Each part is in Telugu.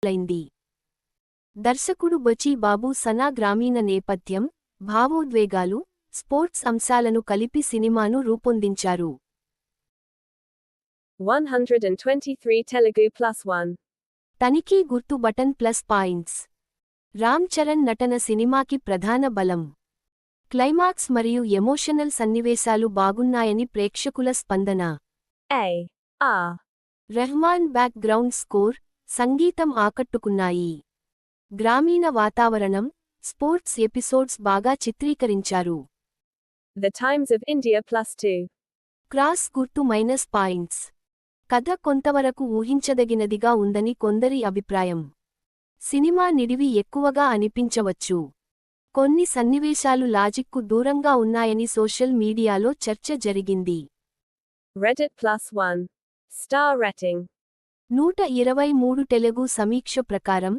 లైంది. దర్శకుడు బచీ బాబు సనా గ్రామీణ నేపథ్యం, భావోద్వేగాలు, స్పోర్ట్స్ అంశాలను కలిపి సినిమాను రూపొందించారు. 123 Telugu +1. తనిఖీ గుర్తు button plus points. Ram Charan నటన సినిమాకి ప్రధాన బలం. క్లైమాక్స్ మరియు ఎమోషనల్ సన్నివేశాలు బాగున్నాయని ప్రేక్షకుల స్పందన. A.R. Rehman back ground score, సంగీతం ఆకట్టుకున్నాయి. గ్రామీణ వాతావరణం, స్పోర్ట్స్ ఎపిసోడ్స్ బాగా చిత్రీకరించారు. The Times of India +2. Cross గుర్తు మైనస్ పాయింట్స్. కథ కొంతవరకు ఊహించదగినదిగా ఉందని కొందరి అభిప్రాయం. సినిమా నిడివి ఎక్కువగా అనిపించవచ్చు. కొన్ని సన్నివేశాలు లాజిక్కు దూరంగా ఉన్నాయని సోషల్ మీడియాలో చర్చ జరిగింది. Reddit +1. Star rating. 123 తెలుగు సమీక్ష ప్రకారం,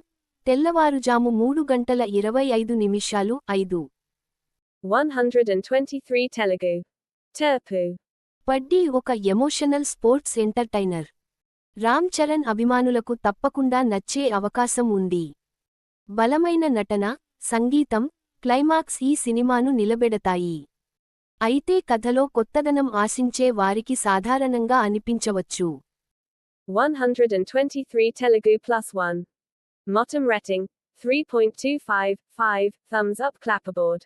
తెల్లవారుజాము 3:25 5. 123 Telugu. Terpu. పడ్డీ ఒక emotional sports entertainer. Ram Charan అభిమానులకు తప్పకుండా నచ్చే అవకాశం ఉంది. బలమైన నటన, సంగీతం, క్లైమాక్స్ ఈ సినిమాను నిలబెడతాయి. అయితే కథలో కొత్తదనం ఆశించే వారికి సాధారణంగా అనిపించవచ్చు. 123 Telugu +1. Motam rating 3.25, 5, thumbs up clapperboard.